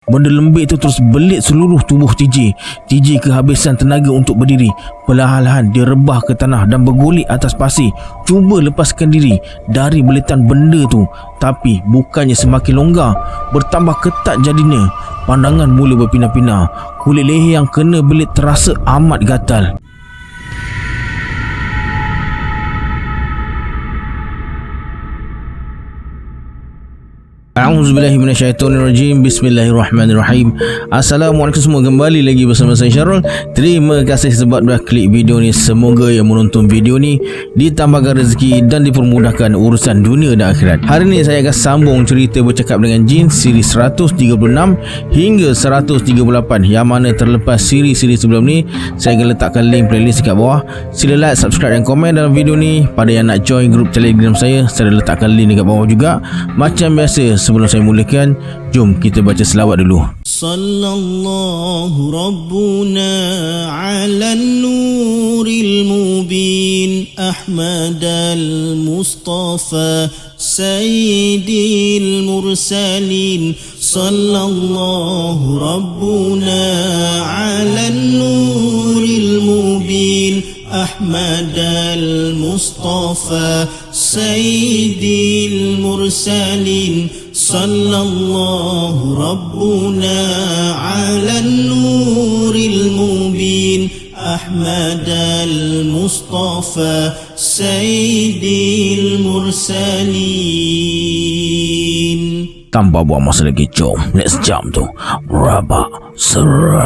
Benda lembik tu terus belit seluruh tubuh TJ. TJ kehabisan tenaga untuk berdiri. Perlahan-lahan dia rebah ke tanah dan bergulik atas pasir, cuba lepaskan diri dari belitan benda tu. Tapi bukannya semakin longgar, bertambah ketat jadinya. Pandangan mula berpindah-pindah. Kulit leher yang kena belit terasa amat gatal. A'udzubillahi minasyaitonirrajim. Bismillahirrahmanirrahim. Assalamualaikum semua, kembali lagi bersama saya Syarul. Terima kasih sebab dah klik video ni. Semoga yang menonton video ni ditambahkan rezeki dan dipermudahkan urusan dunia dan akhirat. Hari ni saya akan sambung cerita bercakap dengan jin siri 136 hingga 138, yang mana terlepas siri-siri sebelum ni saya akan letakkan link playlist dekat bawah. Sila like, subscribe dan komen dalam video ni. Pada yang nak join grup Telegram saya letakkan link dekat bawah juga. Macam biasa, sebelum saya mulakan, jom kita baca selawat dulu. Sallallahu Rabbuna ala nuril mubin Ahmad al-Mustafa Sayyidil Mursalin. Sallallahu Rabbuna ala nuril mubin Ahmad al-Mustafa Sayyidil Mursalin. Sallallahu Rabbuna ala nuril mubin Ahmad al-Mustafa Sayyidil Mursalin. Tanpa buang masa lagi, jom let's jump tu Rabak Seram.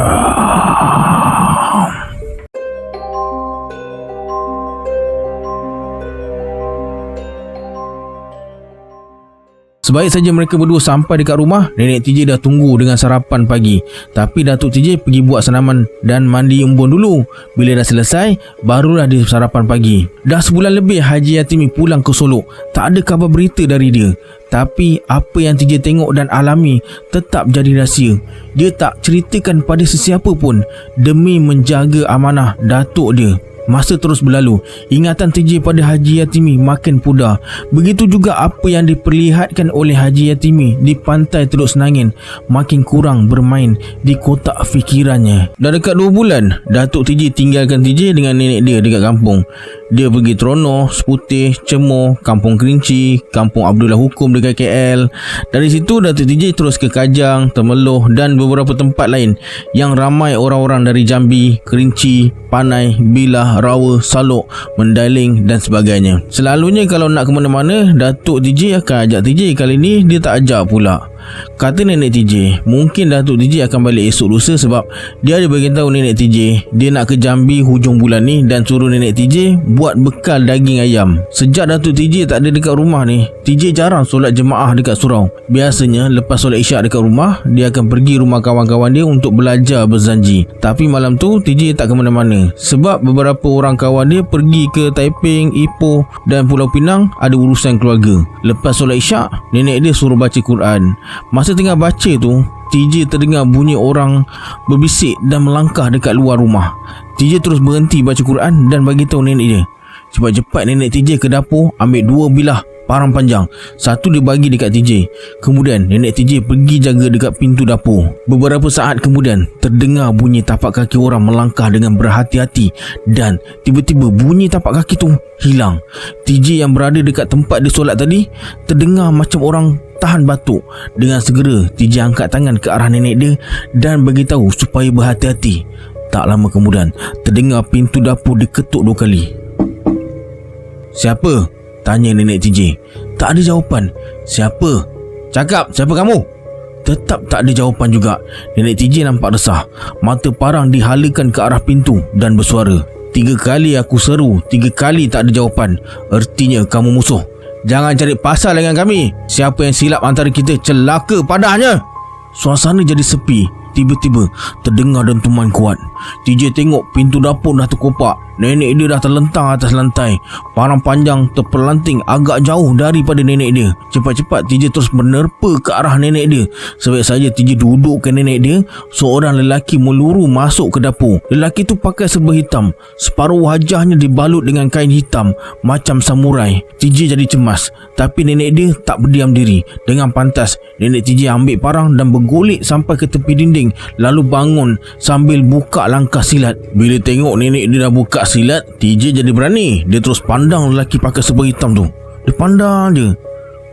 Sebaik saja mereka berdua sampai dekat rumah, Nenek TJ dah tunggu dengan sarapan pagi. Tapi Datuk TJ pergi buat sanaman dan mandi umbun dulu. Bila dah selesai, barulah dia sarapan pagi. Dah sebulan lebih Haji Yatimi pulang ke Solok. Tak ada khabar berita dari dia. Tapi apa yang TJ tengok dan alami tetap jadi rahsia. Dia tak ceritakan pada sesiapa pun demi menjaga amanah datuk dia. Masa terus berlalu, ingatan TJ pada Haji Yatimi makin pudar. Begitu juga apa yang diperlihatkan oleh Haji Yatimi di pantai Teluk Senangin makin kurang bermain di kotak fikirannya. Dah dekat 2 bulan, Datuk TJ tinggalkan TJ dengan nenek dia dekat kampung. Dia pergi Terono, Seputih, Cemor, Kampung Kerinci, Kampung Abdullah Hukum dekat KL. Dari situ Datuk TJ terus ke Kajang, Temeloh dan beberapa tempat lain yang ramai orang-orang dari Jambi, Kerinci, Panai, Bilah, Rawa, Salok, Mendaling dan sebagainya. Selalunya kalau nak ke mana-mana, Datuk TJ akan ajak TJ. Kali ni dia tak ajak pula. Kata nenek TJ, mungkin Datuk TJ akan balik esok lusa sebab dia ada beritahu nenek TJ dia nak ke Jambi hujung bulan ni dan suruh nenek TJ buat bekal daging ayam. Sejak Datuk TJ tak ada dekat rumah ni, TJ jarang solat jemaah dekat surau. Biasanya lepas solat isyak dekat rumah, dia akan pergi rumah kawan-kawan dia untuk belajar berzanji. Tapi malam tu TJ tak ke mana-mana sebab beberapa orang kawan dia pergi ke Taiping, Ipoh dan Pulau Pinang ada urusan keluarga. Lepas solat isyak, nenek dia suruh baca Quran. Masa tengah baca tu, TJ terdengar bunyi orang berbisik dan melangkah dekat luar rumah. TJ terus berhenti baca Quran dan bagi tahu nenek dia. Cepat-cepat nenek TJ ke dapur ambil 2 bilah parang panjang. Satu dia bagi dekat TJ. Kemudian nenek TJ pergi jaga dekat pintu dapur. Beberapa saat kemudian terdengar bunyi tapak kaki orang melangkah dengan berhati-hati dan tiba-tiba bunyi tapak kaki tu hilang. TJ yang berada dekat tempat dia solat tadi terdengar macam orang tahan batuk. Dengan segera TJ angkat tangan ke arah nenek dia dan beritahu supaya berhati-hati. Tak lama kemudian terdengar pintu dapur diketuk 2 kali. "Siapa?" tanya nenek TJ. Tak ada jawapan. "Siapa? Cakap, siapa kamu?" Tetap tak ada jawapan juga. Nenek TJ nampak resah. Mata parang dihalakan ke arah pintu dan bersuara, "3 kali aku seru, 3 kali tak ada jawapan. Ertinya kamu musuh. Jangan cari pasal dengan kami. Siapa yang silap antara kita, celaka padanya." Suasana jadi sepi. Tiba-tiba terdengar dentuman kuat. TJ tengok pintu dapur dah terkopak. Nenek dia dah terlentang atas lantai. Parang panjang terpelanting agak jauh daripada nenek dia. Cepat-cepat TJ terus menerpa ke arah nenek dia. Sebaik saja TJ dudukkan nenek dia, seorang lelaki meluru masuk ke dapur. Lelaki tu pakai serba hitam. Separuh wajahnya dibalut dengan kain hitam macam samurai. TJ jadi cemas, tapi nenek dia tak berdiam diri. Dengan pantas nenek TJ ambil parang dan bergolek sampai ke tepi dinding, lalu bangun sambil buka langkah silat. Bila tengok nenek dia dah buka silat, TJ jadi berani. Dia terus pandang lelaki pakai serba hitam tu. Dia pandang je,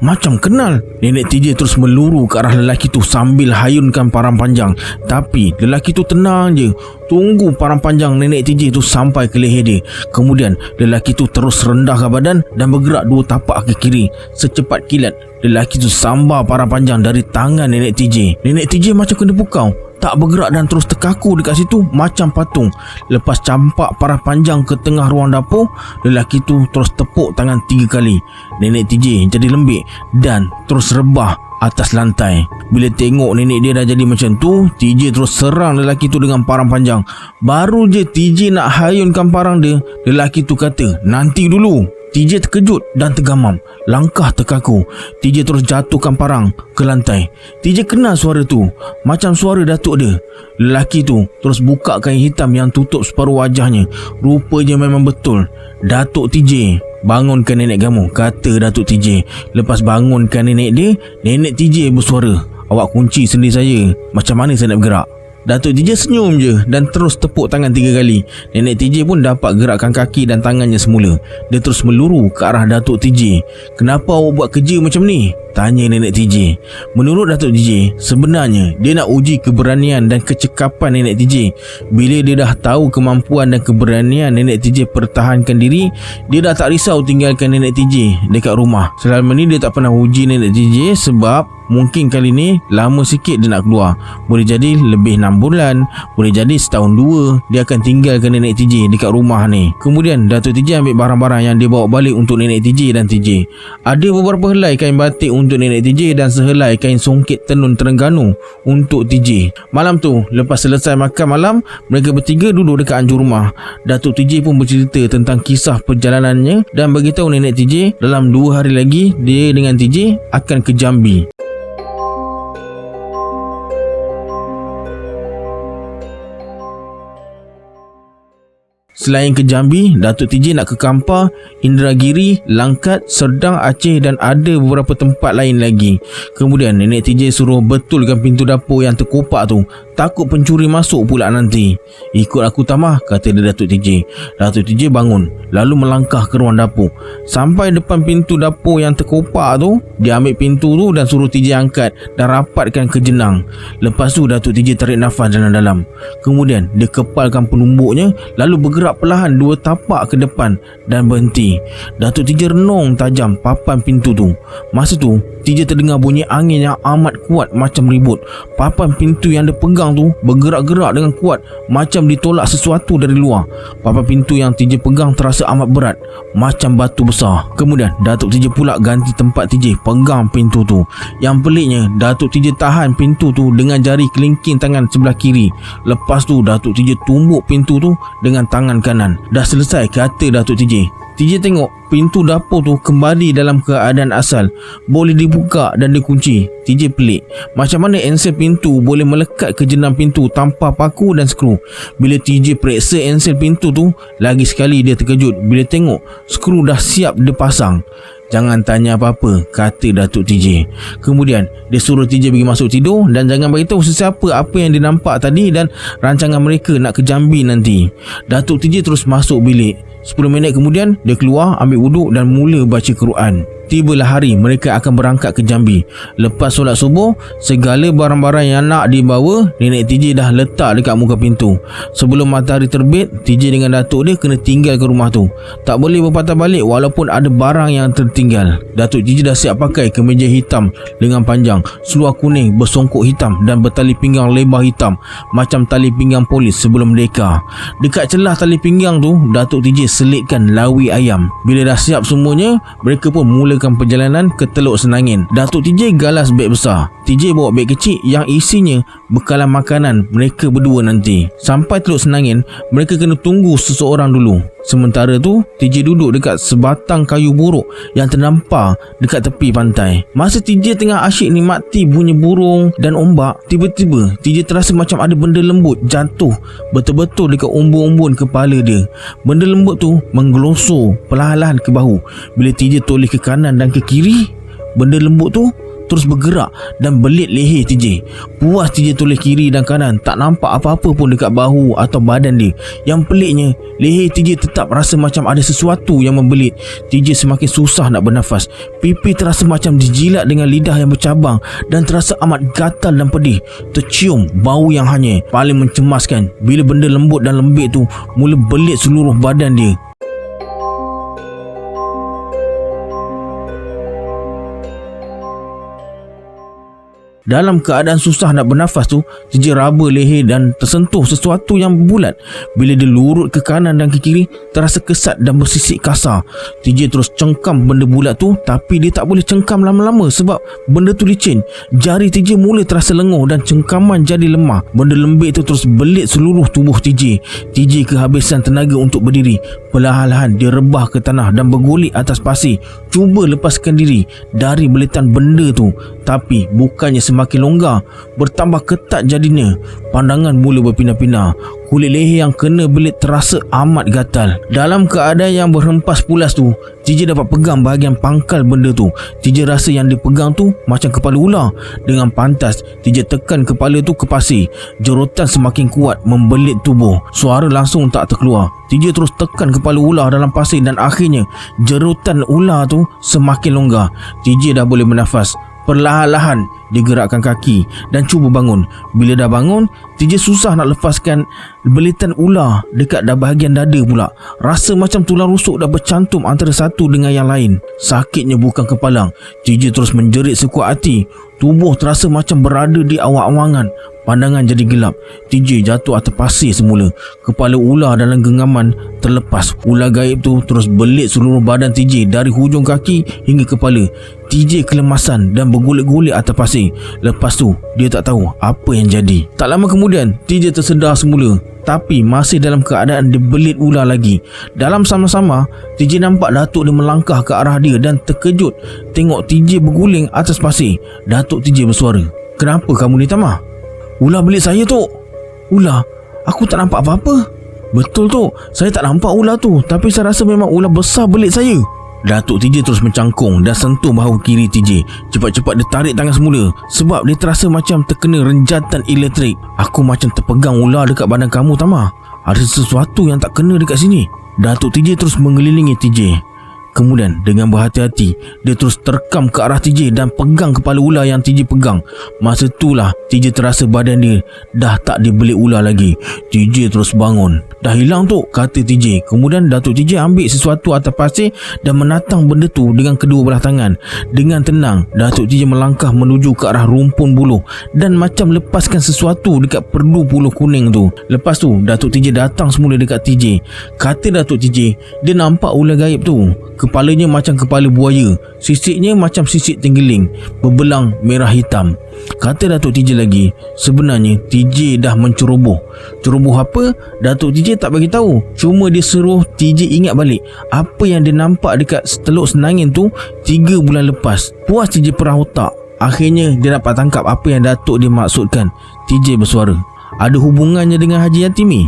macam kenal. Nenek TJ terus meluru ke arah lelaki tu sambil hayunkan parang panjang. Tapi lelaki tu tenang je, tunggu parang panjang nenek TJ tu sampai ke leher dia. Kemudian lelaki tu terus rendahkan badan dan bergerak 2 tapak ke kiri. Secepat kilat lelaki tu sambar parang panjang dari tangan nenek TJ. Nenek TJ macam kena pukau, tak bergerak dan terus terkaku dekat situ macam patung. Lepas campak parang panjang ke tengah ruang dapur, lelaki tu terus tepuk tangan 3 kali. Nenek TJ jadi lembik dan terus rebah atas lantai. Bila tengok nenek dia dah jadi macam tu, TJ terus serang lelaki tu dengan parang panjang. Baru je TJ nak hayunkan parang dia, lelaki tu kata, "Nanti dulu." TJ terkejut dan tergamam. Langkah terkaku. TJ terus jatuhkan parang ke lantai. TJ kenal suara tu, macam suara datuk dia. Lelaki tu terus buka kain hitam yang tutup separuh wajahnya. Rupanya memang betul Datuk TJ. "Bangunkan nenek kamu," kata Datuk TJ. Lepas bangunkan nenek dia, nenek TJ bersuara, "Awak kunci sendi saya, macam mana saya nak bergerak?" Datuk TJ senyum je dan terus tepuk tangan 3 kali. Nenek TJ pun dapat gerakkan kaki dan tangannya semula. Dia terus meluru ke arah Datuk TJ. "Kenapa awak buat kerja macam ni?" tanya nenek TJ. Menurut Datuk TJ, sebenarnya dia nak uji keberanian dan kecekapan nenek TJ. Bila dia dah tahu kemampuan dan keberanian nenek TJ pertahankan diri, dia dah tak risau tinggalkan nenek TJ dekat rumah. Selama ni dia tak pernah uji nenek TJ sebab mungkin kali ni lama sikit dia nak keluar. Boleh jadi lebih 6 bulan, boleh jadi setahun 2 dia akan tinggalkan nenek TJ dekat rumah ni. Kemudian Datuk TJ ambil barang-barang yang dia bawa balik untuk nenek TJ dan TJ. Ada beberapa helai kain batik untuk nenek TJ dan sehelai kain songket tenun Terengganu untuk TJ. Malam tu, lepas selesai makan malam, mereka bertiga duduk dekat anjur rumah. Datuk TJ pun bercerita tentang kisah perjalanannya dan beritahu nenek TJ dalam 2 hari lagi dia dengan TJ akan ke Jambi. Selain ke Jambi, Datuk TJ nak ke Kampar, Indragiri, Langkat, Serdang, Aceh dan ada beberapa tempat lain lagi. Kemudian nenek TJ suruh betulkan pintu dapur yang terkopak tu, takut pencuri masuk pula nanti. "Ikut aku Tamah," kata dia Datuk TJ. Datuk TJ bangun lalu melangkah ke ruang dapur. Sampai depan pintu dapur yang terkopak tu, dia ambil pintu tu dan suruh TJ angkat dan rapatkan ke jenang. Lepas tu Datuk TJ tarik nafas dalam-dalam. Kemudian dia kepalkan penumbuknya lalu bergerak perlahan 2 tapak ke depan dan berhenti. Datuk TJ renung tajam papan pintu tu. Masa tu TJ terdengar bunyi angin yang amat kuat macam ribut. Papan pintu yang dia pegang tu bergerak-gerak dengan kuat macam ditolak sesuatu dari luar. Papan pintu yang TJ pegang terasa amat berat macam batu besar. Kemudian Datuk TJ pula ganti tempat TJ pegang pintu tu. Yang peliknya, Datuk TJ tahan pintu tu dengan jari kelingking tangan sebelah kiri. Lepas tu Datuk TJ tumbuk pintu tu dengan tangan kanan. "Dah selesai," kata Datuk TJ. TJ tengok pintu dapur tu kembali dalam keadaan asal, boleh dibuka dan dikunci. TJ pelik, macam mana ensel pintu boleh melekat ke jenang pintu tanpa paku dan skru. Bila TJ periksa ensel pintu tu, lagi sekali dia terkejut bila tengok skru dah siap dipasang. "Jangan tanya apa-apa," kata Datuk TJ. Kemudian dia suruh TJ pergi masuk tidur dan jangan beritahu sesiapa apa yang dia nampak tadi dan rancangan mereka nak ke Jambi nanti. Datuk TJ terus masuk bilik. 10 minit kemudian dia keluar, ambil wuduk dan mula baca Quran. Tibalah hari mereka akan berangkat ke Jambi. Lepas solat subuh, segala barang-barang yang nak dibawa nenek TJ dah letak dekat muka pintu. Sebelum matahari terbit, TJ dengan datuk dia kena tinggal ke rumah tu. Tak boleh berpatah balik walaupun ada barang yang tertinggal. Datuk TJ dah siap pakai kemeja hitam lengan panjang, seluar kuning bersongkok hitam dan bertali pinggang lebar hitam macam tali pinggang polis sebelum merdeka. Dekat celah tali pinggang tu, Datuk TJ selitkan lawi ayam. Bila dah siap semuanya, mereka pun mulakan memulakan perjalanan ke Teluk Senangin. Datuk TJ galas beg besar. TJ bawa beg kecil yang isinya bekalan makanan mereka berdua nanti. Sampai Teluk Senangin, mereka kena tunggu seseorang dulu. Sementara tu, TJ duduk dekat sebatang kayu buruk yang terdampar dekat tepi pantai. Masa TJ tengah asyik nikmati bunyi burung dan ombak, tiba-tiba TJ terasa macam ada benda lembut jatuh betul-betul dekat umbun-umbun kepala dia. Benda lembut tu menggelosor perlahan-lahan ke bahu. Bila TJ toleh ke kanan dan ke kiri, benda lembut tu terus bergerak dan belit leher TJ. Puas TJ toleh kiri dan kanan, tak nampak apa-apa pun dekat bahu atau badan dia. Yang peliknya, leher TJ tetap rasa macam ada sesuatu yang membelit. TJ semakin susah nak bernafas. Pipi terasa macam dijilat dengan lidah yang bercabang dan terasa amat gatal dan pedih. Tercium bau yang hanyir. Paling mencemaskan bila benda lembut dan lembik tu mula belit seluruh badan dia. Dalam keadaan susah nak bernafas tu, TJ raba leher dan tersentuh sesuatu yang bulat. Bila dia lurut ke kanan dan ke kiri, terasa kesat dan bersisik kasar. TJ terus cengkam benda bulat tu, tapi dia tak boleh cengkam lama-lama sebab benda tu licin. Jari TJ mula terasa lenguh dan cengkaman jadi lemah. Benda lembik tu terus belit seluruh tubuh TJ. TJ kehabisan tenaga untuk berdiri. Perlahan-lahan dia rebah ke tanah dan bergulik atas pasir, cuba lepaskan diri dari belitan benda tu. Tapi bukannya semakin longgar, bertambah ketat jadinya. Pandangan mula berpindah-pindah. Kulit leher yang kena belit terasa amat gatal. Dalam keadaan yang berhempas pulas tu, TJ dapat pegang bahagian pangkal benda tu. TJ rasa yang dia pegang tu macam kepala ular. Dengan pantas, TJ tekan kepala tu ke pasir. Jerutan semakin kuat membelit tubuh. Suara langsung tak terkeluar. TJ terus tekan kepala ular dalam pasir dan akhirnya jerutan ular tu semakin longgar. TJ dah boleh bernafas. Perlahan-lahan dia gerakkan kaki dan cuba bangun. Bila dah bangun, TJ susah nak lepaskan belitan ular dekat bahagian dada pula. Rasa macam tulang rusuk dah bercantum antara satu dengan yang lain. Sakitnya bukan kepalang. TJ terus menjerit sekuat hati. Tubuh terasa macam berada di awang-awangan. Pandangan jadi gelap. TJ jatuh atas pasir semula. Kepala ular dalam genggaman terlepas. Ular gaib tu terus belit seluruh badan TJ dari hujung kaki hingga kepala. TJ kelemasan dan bergulik-gulik atas pasir. Lepas tu, dia tak tahu apa yang jadi. Tak lama kemudian, TJ tersedar semula. Tapi masih dalam keadaan dibelit ular lagi. Dalam sama-sama, TJ nampak datuk dia melangkah ke arah dia dan terkejut tengok TJ berguling atas pasir. Datuk TJ bersuara, "Kenapa kamu ni, Tamah?" "Ular belit saya, Tok." "Ular? Aku tak nampak apa-apa." "Betul, Tok. Saya tak nampak ular tu, tapi saya rasa memang ular besar belit saya." Datuk TJ terus mencangkung dan sentuh bahu kiri TJ. Cepat-cepat dia tarik tangan semula sebab dia terasa macam terkena renjatan elektrik. "Aku macam terpegang ular dekat badan kamu, Tamah. Ada sesuatu yang tak kena dekat sini." Datuk TJ terus mengelilingi TJ. Kemudian dengan berhati-hati, dia terus terkam ke arah TJ dan pegang kepala ular yang TJ pegang. Masa itulah TJ terasa badan dia dah tak dibelit ular lagi. TJ terus bangun. "Dah hilang, Tok," kata TJ. Kemudian Datuk TJ ambil sesuatu atas pasir dan menatang benda tu dengan kedua belah tangan. Dengan tenang, Datuk TJ melangkah menuju ke arah rumpun buluh dan macam lepaskan sesuatu dekat perdu buluh kuning tu. Lepas tu Datuk TJ datang semula dekat TJ. Kata Datuk TJ, dia nampak ular gaib tu. Kepalanya macam kepala buaya, sisiknya macam sisik tenggeling, berbelang merah hitam. Kata Datuk TJ lagi, sebenarnya TJ dah menceroboh. Ceroboh apa? Datuk TJ tak bagi tahu. Cuma dia suruh TJ ingat balik apa yang dia nampak dekat Teluk Senangin tu 3 bulan lepas. Puas TJ perah otak. Akhirnya dia dapat tangkap apa yang Datuk dia maksudkan. TJ bersuara, "Ada hubungannya dengan Haji Yatimi?"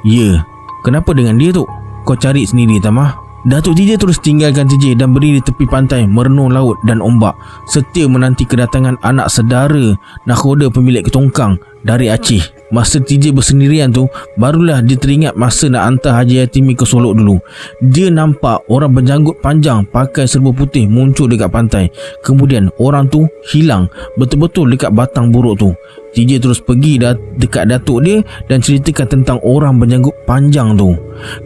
"Ya." "Kenapa dengan dia, Tok?" "Kau cari sendiri, Tamah." Datuk TJ terus tinggalkan TJ dan berdiri tepi pantai merenung laut dan ombak, setia menanti kedatangan anak saudara nakhoda pemilik ketongkang dari Aceh. Masa TJ bersendirian tu, barulah dia teringat masa nak hantar Haji Yatimi ke Solok dulu. Dia nampak orang berjanggut panjang pakai serba putih muncul dekat pantai. Kemudian orang tu hilang betul-betul dekat batang buruk tu. TJ terus pergi dekat datuk dia dan ceritakan tentang orang berjanggut panjang tu.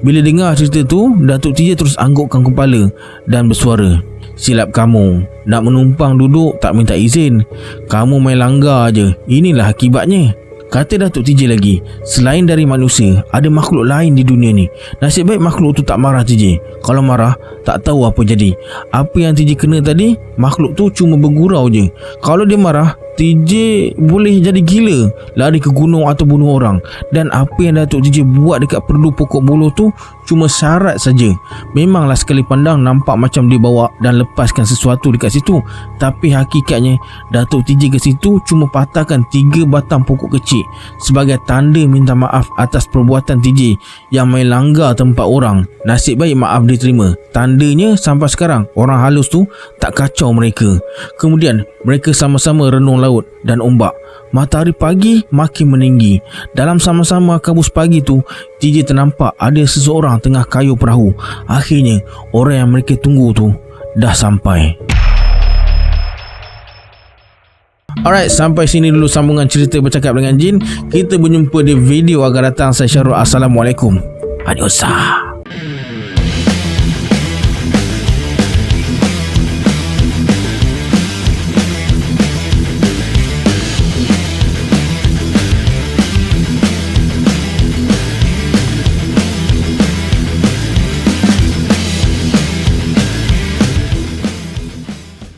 Bila dengar cerita tu, Datuk TJ terus anggukkan kepala dan bersuara, "Silap kamu, nak menumpang duduk tak minta izin. Kamu main langgar je. Inilah akibatnya." Kata Datuk TJ lagi, selain dari manusia, ada makhluk lain di dunia ni. Nasib baik makhluk tu tak marah TJ. Kalau marah, tak tahu apa jadi. Apa yang TJ kena tadi, makhluk tu cuma bergurau je. Kalau dia marah, TJ boleh jadi gila, lari ke gunung atau bunuh orang. Dan apa yang Datuk TJ buat dekat perdu pokok buluh tu cuma syarat saja. Memanglah sekali pandang nampak macam dia bawa dan lepaskan sesuatu dekat situ, tapi hakikatnya Datuk TJ ke situ cuma patahkan 3 batang pokok kecil sebagai tanda minta maaf atas perbuatan TJ yang main langgar tempat orang. Nasib baik maaf diterima. Tandanya sampai sekarang orang halus tu tak kacau mereka. Kemudian mereka sama-sama renung laut dan ombak. Matahari pagi makin meninggi. Dalam sama-sama kabus pagi tu, TJ ternampak ada seseorang tengah kayuh perahu. Akhirnya orang yang mereka tunggu tu dah sampai. Alright, sampai sini dulu sambungan cerita bercakap dengan jin. Kita berjumpa di video akan datang. Saya Syarul. Assalamualaikum. Adios.